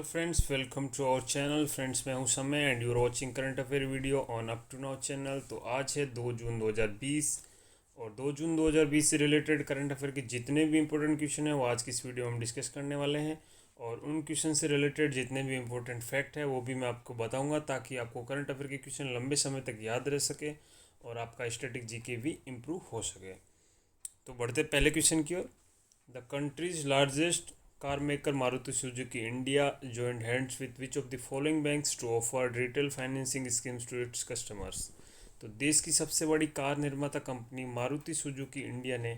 Friends, welcome to our channel. Friends, मैं हूं Samay and you are watching current affair video on up to now channel. तो आज है 2 जून 2020 और 2 जून 2020 से रिलेटेड करंट अफेयर के जितने भी इंपॉर्टेंट क्वेश्चन हैं वो आज की इस वीडियो में हम डिस्कस करने वाले हैं। और उन क्वेश्चन से रिलेटेड जितने भी इंपॉर्टेंट फैक्ट है वो भी मैं आपको बताऊँगा, ताकि आपको करंट अफेयर के क्वेश्चन लंबे समय तक याद रह सके और आपका स्टैटिक जीके भी इम्प्रूव हो सके। तो बढ़ते पहले क्वेश्चन की ओर। The country's largest car maker Maruti Suzuki India joined hands with which of the following banks to offer retail financing schemes to its customers? तो देश की सबसे बड़ी कार निर्माता कंपनी मारुति सुजुकी इंडिया ने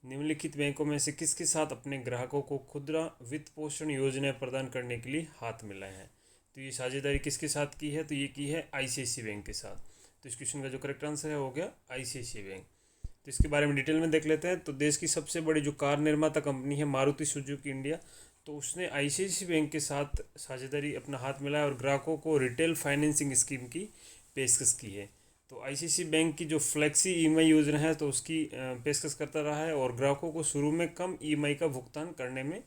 निम्नलिखित बैंकों में से किसके साथ अपने ग्राहकों को खुदरा वित्त पोषण योजनाएं प्रदान करने के लिए हाथ मिलाए हैं? तो ये साझेदारी किसके साथ की है? तो ये की है आईसीआईसी बैंक के साथ। तो इस क्वेश्चन का जो करेक्ट आंसर है हो गया आईसीआईसी बैंक। तो इसके बारे में डिटेल में देख लेते हैं। तो देश की सबसे बड़ी जो कार निर्माता कंपनी है मारुति सुजुकी इंडिया, तो उसने आईसीआईसी बैंक के साथ साझेदारी अपना हाथ मिलाया और ग्राहकों को रिटेल फाइनेंसिंग स्कीम की पेशकश की है। तो आईसीआईसी बैंक की जो फ्लेक्सी ईएमआई योजना है तो उसकी पेशकश करता रहा है और ग्राहकों को शुरू में कम ईएमआई का भुगतान करने में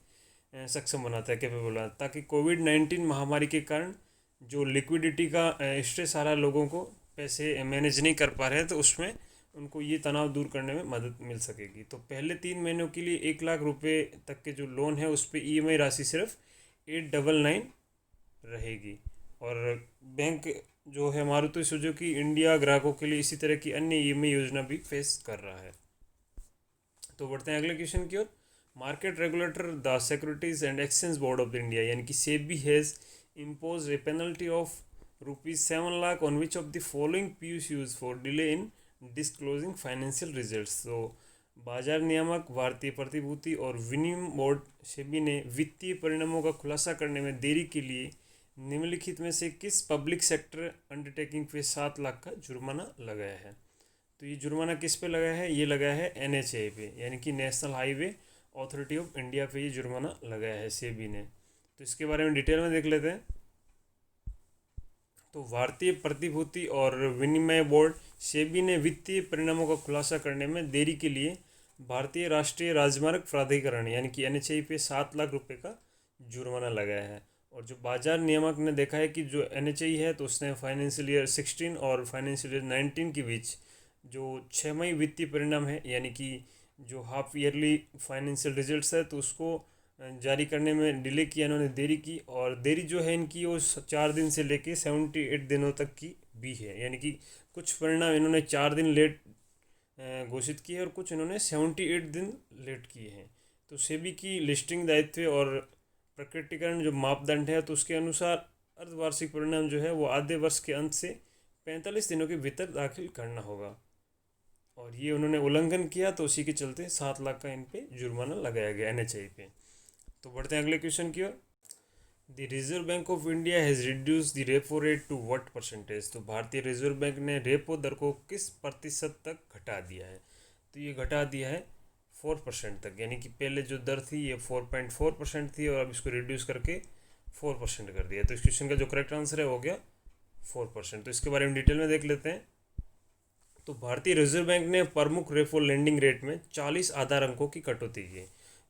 सक्षम बनाता है, कैपेबल बनाता है, ताकि कोविड-19 महामारी के कारण जो लिक्विडिटी का स्ट्रेस आ रहा है, लोगों को पैसे मैनेज नहीं कर पा रहे हैं, तो उसमें उनको ये तनाव दूर करने में मदद मिल सकेगी। तो पहले 3 महीनों के लिए 1 लाख रुपए तक के जो लोन है उस पर ईएमआई राशि सिर्फ 899 रहेगी। और बैंक जो है मारुति सुजुकी इंडिया ग्राहकों के लिए इसी तरह की अन्य ईएमआई योजना भी पेश कर रहा है। तो बढ़ते हैं अगले क्वेश्चन की ओर। Market regulator the Securities and Exchange Board of India यानी कि SEBI has imposed a penalty of ₹7 lakh on which of the following PSUs for delay in disclosing financial results. तो बाजार नियामक, भारतीय प्रतिभूति और विनिमय बोर्ड सेबी ने वित्तीय परिणामों का खुलासा करने में देरी के लिए निम्नलिखित में से किस पब्लिक सेक्टर अंडरटेकिंग पे 7 लाख का जुर्माना लगाया है? तो ये जुर्माना किस पे लगाया है? ये लगाया है NHAI पे, यानी कि national highway authority of India पे ये जुर्माना लगाया है सेबी ने। तो इसके बारे में डिटेल में देख लेते हैं। तो भारतीय प्रतिभूति और विनिमय बोर्ड सेबी ने वित्तीय परिणामों का खुलासा करने में देरी के लिए भारतीय राष्ट्रीय राजमार्ग प्राधिकरण यानी कि NHAI पे 7 लाख रुपए का जुर्माना लगाया है। और जो बाजार नियामक ने देखा है कि जो NHAI है तो उसने फाइनेंशियल ईयर 16 और फाइनेंशियल ईयर 19 के बीच जो 6 मई वित्तीय परिणाम है, यानी कि जो हाफ ईयरली फाइनेंशियल रिजल्ट्स है, तो उसको जारी करने में डिले किया, इन्होंने देरी की। और देरी जो है इनकी वो 4 दिन से लेके 78 दिनों तक की भी है, यानी कि कुछ परिणाम इन्होंने 4 दिन लेट घोषित किए और कुछ इन्होंने 78 दिन लेट किए हैं। तो सेबी की लिस्टिंग दायित्व और प्रकटीकरण जो मापदंड है तो उसके अनुसार अर्धवार्षिक परिणाम जो है वो आधे वर्ष के अंत से 45 दिनों के भीतर दाखिल करना होगा। और ये उन्होंने उल्लंघन किया तो उसी के चलते 7 लाख का इन पे जुर्माना लगाया गया NHAI पे। तो बढ़ते हैं अगले क्वेश्चन की ओर। The Reserve Bank of India has reduce the repo rate to what percentage? तो भारतीय रिजर्व बैंक ने रेपो दर को किस प्रतिशत तक घटा दिया है? तो ये घटा दिया है 4% तक, यानी कि पहले जो दर थी ये 4.4% थी और अब इसको रिड्यूस करके 4% कर दिया। तो इस क्वेश्चन का जो करेक्ट आंसर है हो गया 4%। तो इसके बारे में डिटेल में देख लेते हैं। तो भारतीय रिजर्व बैंक ने प्रमुख रेपो लेंडिंग रेट में 40 आधार अंकों की कटौती की।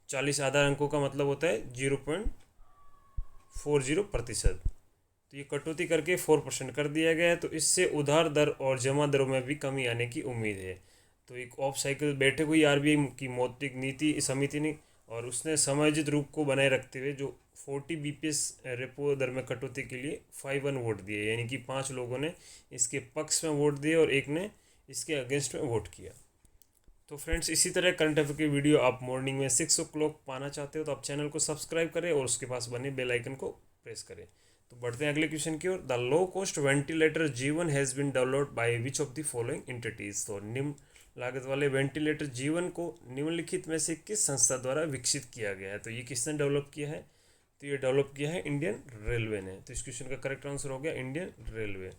40 आधार अंकों का मतलब होता है 0.40%। तो ये कटौती करके 4% कर दिया गया है। तो इससे उधार दर और जमा दरों में भी कमी आने की उम्मीद है। तो एक ऑफ साइकिल बैठक हुई RBI की मौद्रिक नीति समिति ने, और उसने समायोजित रूप को बनाए रखते हुए जो 40 BPS रेपो दर में कटौती के लिए 5-1 वोट दिए, यानी कि 5 लोगों ने इसके पक्ष में वोट दिए और एक ने इसके अगेंस्ट में वोट किया। तो फ्रेंड्स, इसी तरह करंट अफेयर की वीडियो आप मॉर्निंग में 6 o'clock पाना चाहते हो तो आप चैनल को सब्सक्राइब करें और उसके पास बने बेल आइकन को प्रेस करें। तो बढ़ते हैं अगले क्वेश्चन की ओर। The low cost ventilator Jeevan has been developed by which of the following entities? तो निम्न लागत वाले वेंटिलेटर जीवन को निम्नलिखित में से किस संस्था द्वारा विकसित किया गया है? तो ये किसने डेवलप किया है? तो ये डेवलप किया है इंडियन रेलवे ने। तो इस क्वेश्चन का करेक्ट आंसर हो गया इंडियन रेलवे।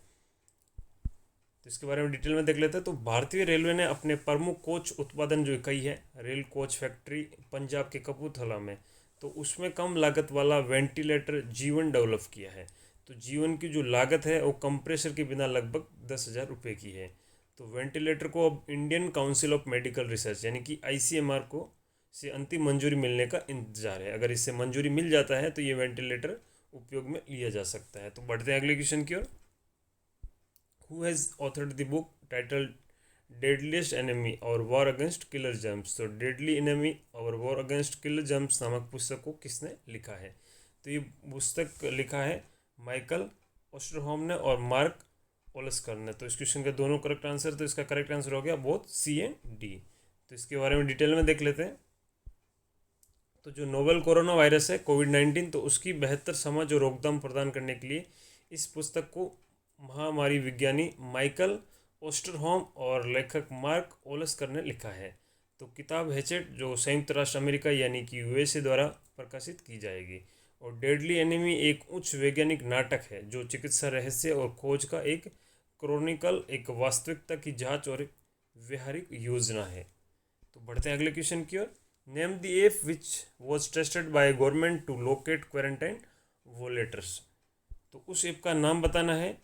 तो इसके बारे में डिटेल में देख लेते हैं। तो भारतीय रेलवे ने अपने प्रमुख कोच उत्पादन जो इकाई है रेल कोच फैक्ट्री पंजाब के कपूरथला में, तो उसमें कम लागत वाला वेंटिलेटर जीवन डेवलप किया है। तो जीवन की जो लागत है वो कंप्रेसर के बिना लगभग 10,000 रुपये की है। तो वेंटिलेटर को अब Indian council of medical research यानी कि ICMR को से अंतिम मंजूरी मिलने का इंतजार है। अगर इससे मंजूरी मिल जाता है तो ये वेंटिलेटर उपयोग में लिया जा सकता है। तो बढ़ते हैं अगले क्वेश्चन की ओर। Who has authored the book titled deadliest enemy our war against killer germs. तो deadly enemy our war against killer germs नामक पुस्तक को किसने लिखा है? तो ये पुस्तक लिखा है माइकल ओस्टरहोम ने और मार्क ओलस्कर ने। तो इस क्वेश्चन के दोनों करेक्ट आंसर, तो इसका करेक्ट आंसर हो गया बोथ सी एंड डी। तो इसके बारे में डिटेल में देख लेते हैं। तो जो नोवेल कोरोना वायरस है कोविड-19, तो उसकी बेहतर समझ और रोकथाम प्रदान करने के लिए इस पुस्तक को महामारी विज्ञानी माइकल ओस्टरहोम और लेखक मार्क ओलस्कर ने लिखा है। तो किताब हैचेट जो संयुक्त राष्ट्र अमेरिका यानी कि यूएसए द्वारा प्रकाशित की जाएगी। और डेडली एनिमी एक उच्च वैज्ञानिक नाटक है जो चिकित्सा रहस्य और खोज का एक क्रॉनिकल, एक वास्तविकता की जांच और एक व्यवहारिक योजना है। तो बढ़ते हैं अगले क्वेश्चन की ओर। Name the app which was tested by government to locate quarantine violators. तो उस ऐप का नाम बताना है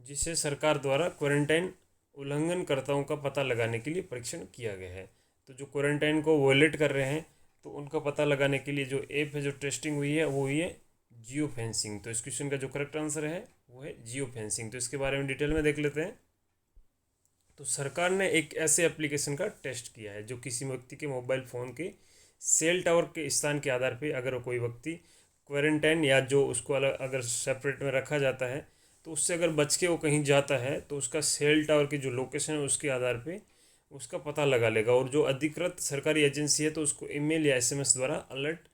जिसे सरकार द्वारा क्वारंटाइन उल्लंघनकर्ताओं का पता लगाने के लिए परीक्षण किया गया है। तो जो क्वारंटाइन को वॉयलेट कर रहे हैं तो उनका पता लगाने के लिए जो ऐप है, जो टेस्टिंग हुई है, वो हुई है जियो फेंसिंग। तो इस क्वेश्चन का जो करेक्ट आंसर है वो है जियो फेंसिंग। तो इसके बारे में डिटेल में देख लेते हैं। तो सरकार ने एक ऐसे एप्लीकेशन का टेस्ट किया है जो किसी व्यक्ति के मोबाइल फ़ोन के सेल टावर के स्थान के आधार पर, अगर कोई व्यक्ति क्वारंटाइन या जो उसको अलग अगर सेपरेट में रखा जाता है तो उससे अगर बच के वो कहीं जाता है तो उसका सेल टावर की जो लोकेशन है उसके आधार पे उसका पता लगा लेगा। और जो अधिकृत सरकारी एजेंसी है तो उसको ईमेल या एसएमएस द्वारा अलर्ट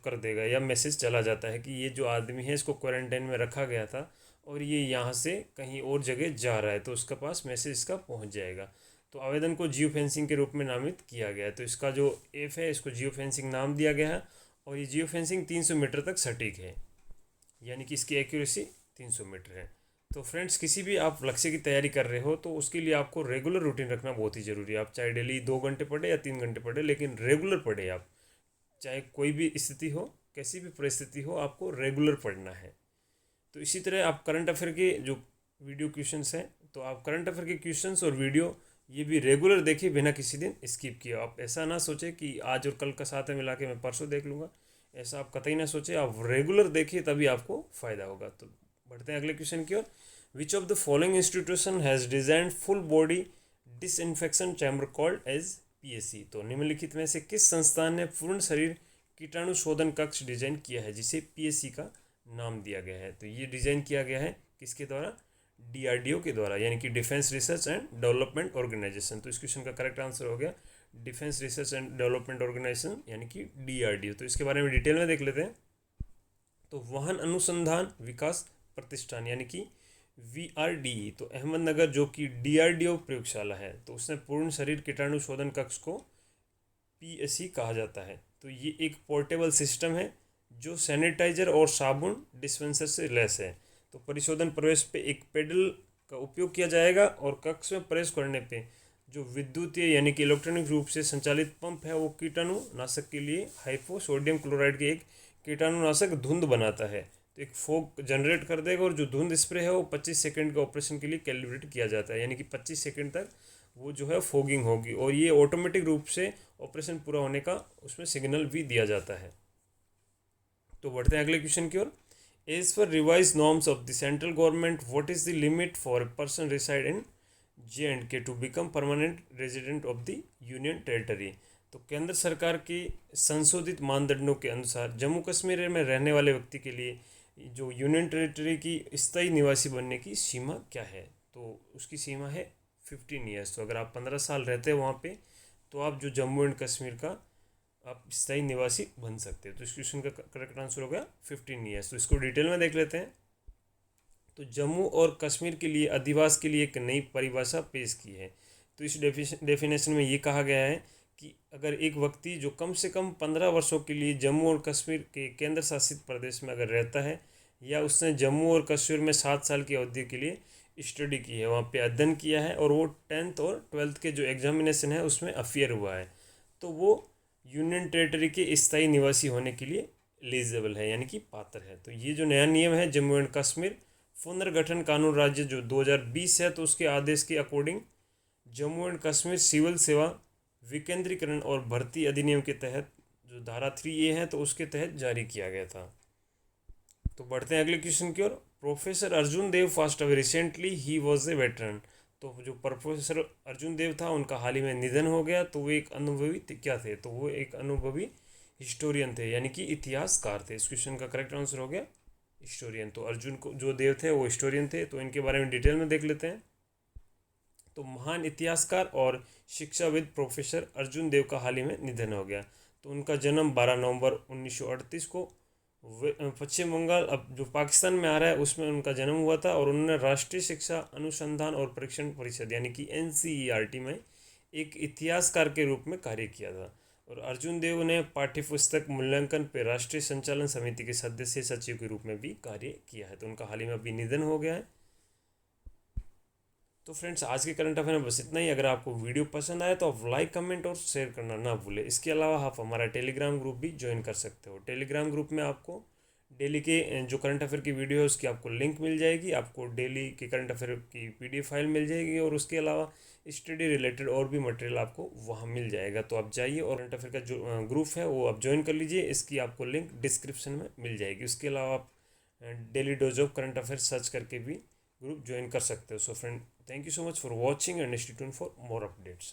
कर देगा या मैसेज चला जाता है कि ये जो आदमी है इसको क्वारंटाइन में रखा गया था और ये यहाँ से कहीं और जगह जा रहा है, तो उसका पास मैसेज इसका पहुँच जाएगा। तो आवेदन को जियो फेंसिंग के रूप में नामित किया गया है। तो इसका जो ऐप है इसको जियो फेंसिंग नाम दिया गया है। और ये जियो फेंसिंग 300 मीटर तक सटीक है, यानी कि इसकी एक्यूरेसी 300 मीटर है। तो फ्रेंड्स, किसी भी आप लक्ष्य की तैयारी कर रहे हो तो उसके लिए आपको रेगुलर रूटीन रखना बहुत ही ज़रूरी है। आप चाहे डेली 2 घंटे पढ़े या 3 घंटे पढ़े, लेकिन रेगुलर पढ़े आप। चाहे कोई भी स्थिति हो, कैसी भी परिस्थिति हो, आपको रेगुलर पढ़ना है। तो इसी तरह आप करंट अफेयर के जो वीडियो क्वेश्चंस हैं, तो आप करंट अफेयर के क्वेश्चंस और वीडियो ये भी रेगुलर देखिए, बिना किसी दिन स्किप किए। आप ऐसा ना सोचें कि आज और कल का साथ में मिला के मैं परसों देख लूँगा, ऐसा आप कतई ना सोचें। आप रेगुलर देखिए, तभी आपको फ़ायदा होगा। तो बढ़ते हैं अगले क्वेश्चन की ओर। Which of the following institution has designed full body disinfection chamber called as PSC. तो निम्नलिखित में से किस संस्थान ने पूर्ण शरीर कीटाणु शोधन कक्ष डिजाइन किया है जिसे पीएससी का नाम दिया गया है? तो ये डिजाइन किया गया है किसके द्वारा? डीआरडीओ के द्वारा, यानी कि Defence Research and Development Organisation. तो इस क्वेश्चन का करेक्ट आंसर हो गया Defence Research and Development Organisation, यानी कि डीआरडीओ। तो इसके बारे में डिटेल में देख लेते हैं। तो वाहन अनुसंधान विकास प्रतिष्ठान, यानी कि वीआरडी, तो अहमदनगर जो कि डीआरडीओ प्रयोगशाला है, तो उसने पूर्ण शरीर कीटाणु शोधन कक्ष को पीएससी कहा जाता है। तो ये एक पोर्टेबल सिस्टम है जो सैनिटाइजर और साबुन डिस्पेंसर से लैस है। तो परिशोधन प्रवेश पे एक पेडल का उपयोग किया जाएगा और कक्ष में प्रवेश करने पे जो विद्युतीय यानी कि इलेक्ट्रॉनिक रूप से संचालित पंप है वो कीटाणुनाशक के लिए हाइपो सोडियम क्लोराइड के एक कीटाणुनाशक धुंध बनाता है। तो एक फोग जनरेट कर देगा और जो धुंध स्प्रे है वो 25 सेकंड के ऑपरेशन के लिए कैलिब्रेट किया जाता है, यानी कि 25 सेकंड तक वो जो है फोगिंग होगी और ये ऑटोमेटिक रूप से ऑपरेशन पूरा होने का उसमें सिग्नल भी दिया जाता है। तो बढ़ते हैं अगले क्वेश्चन की ओर। As per revise norms of the central government, what is the limit for a person reside in JNK to become permanent resident of the union territory. तो केंद्र सरकार की संशोधित मानदंडों के अनुसार जम्मू कश्मीर में रहने वाले व्यक्ति के लिए जो यूनियन टेरिटरी की स्थायी निवासी बनने की सीमा क्या है? तो उसकी सीमा है 15 ईयर्स। तो अगर आप 15 साल रहते हैं वहाँ पे तो आप जो जम्मू एंड कश्मीर का आप स्थायी निवासी बन सकते हैं। तो इस क्वेश्चन का करेक्ट आंसर हो गया 15 ईयर्स। तो इसको डिटेल में देख लेते हैं। तो जम्मू और कश्मीर के लिए अधिवास के लिए एक नई परिभाषा पेश की है। तो इस डेफिनेशन में ये कहा गया है कि अगर एक व्यक्ति जो कम से कम 15 वर्षों के लिए जम्मू और कश्मीर के केंद्र शासित प्रदेश में अगर रहता है या उसने जम्मू और कश्मीर में 7 साल की अवधि के लिए स्टडी की है, वहाँ पे अध्ययन किया है और वो 10th और 12th के जो एग्जामिनेशन है उसमें अफियर हुआ है, तो वो यूनियन टेरिटरी के स्थायी निवासी होने के लिए एलिजिबल है, यानी कि पात्र है। तो ये जो नया नियम है जम्मू एंड कश्मीर पुनर्गठन कानून राज्य जो 2020 है, तो उसके आदेश के according Jammu and Kashmir civil सेवा विकेंद्रीकरण और भर्ती अधिनियम के तहत जो धारा 3A है तो उसके तहत जारी किया गया था। तो बढ़ते हैं अगले क्वेश्चन की ओर। Professor Arjun Dev passed away recently, he was a veteran. तो जो प्रोफेसर अर्जुन देव था उनका हाल ही में निधन हो गया, तो वो एक अनुभवी क्या थे, तो वो एक अनुभवी हिस्टोरियन थे, यानी कि इतिहासकार थे। इस क्वेश्चन का करेक्ट आंसर हो गया हिस्टोरियन। तो अर्जुन को जो देव थे वो हिस्टोरियन थे, तो इनके बारे में डिटेल में देख लेते हैं। तो महान इतिहासकार और शिक्षाविद प्रोफेसर अर्जुन देव का हाल ही में निधन हो गया। तो उनका जन्म 12 नवंबर 1938 को पश्चिम बंगाल, अब जो पाकिस्तान में आ रहा है, उसमें उनका जन्म हुआ था। और उन्होंने राष्ट्रीय शिक्षा अनुसंधान और परीक्षण परिषद यानी कि NCERT में एक इतिहासकार के रूप में कार्य किया था। और अर्जुन देव ने पाठ्यपुस्तक मूल्यांकन पर राष्ट्रीय संचालन समिति के सदस्य सचिव के रूप में भी कार्य किया है। तो उनका हाल ही में अभी निधन हो गया है। तो फ्रेंड्स, आज के करंट अफेयर में बस इतना ही। अगर आपको वीडियो पसंद आए तो आप लाइक, कमेंट और शेयर करना ना भूलें। इसके अलावा आप हमारा टेलीग्राम ग्रुप भी ज्वाइन कर सकते हो। टेलीग्राम ग्रुप में आपको डेली के जो करंट अफेयर की वीडियो है उसकी आपको लिंक मिल जाएगी, आपको डेली के करंट अफेयर की PDF फाइल मिल जाएगी, और उसके अलावा स्टडी रिलेटेड और भी मटेरियल आपको वहाँ मिल जाएगा। तो आप जाइए और करंट अफेयर का जो ग्रुप है वो आप ज्वाइन कर लीजिए। इसकी आपको लिंक डिस्क्रिप्शन में मिल जाएगी। उसके अलावा आप daily dose of current affair search करके भी ग्रुप ज्वाइन कर सकते हो। So friend, thank you so much for watching and stay tuned for more updates.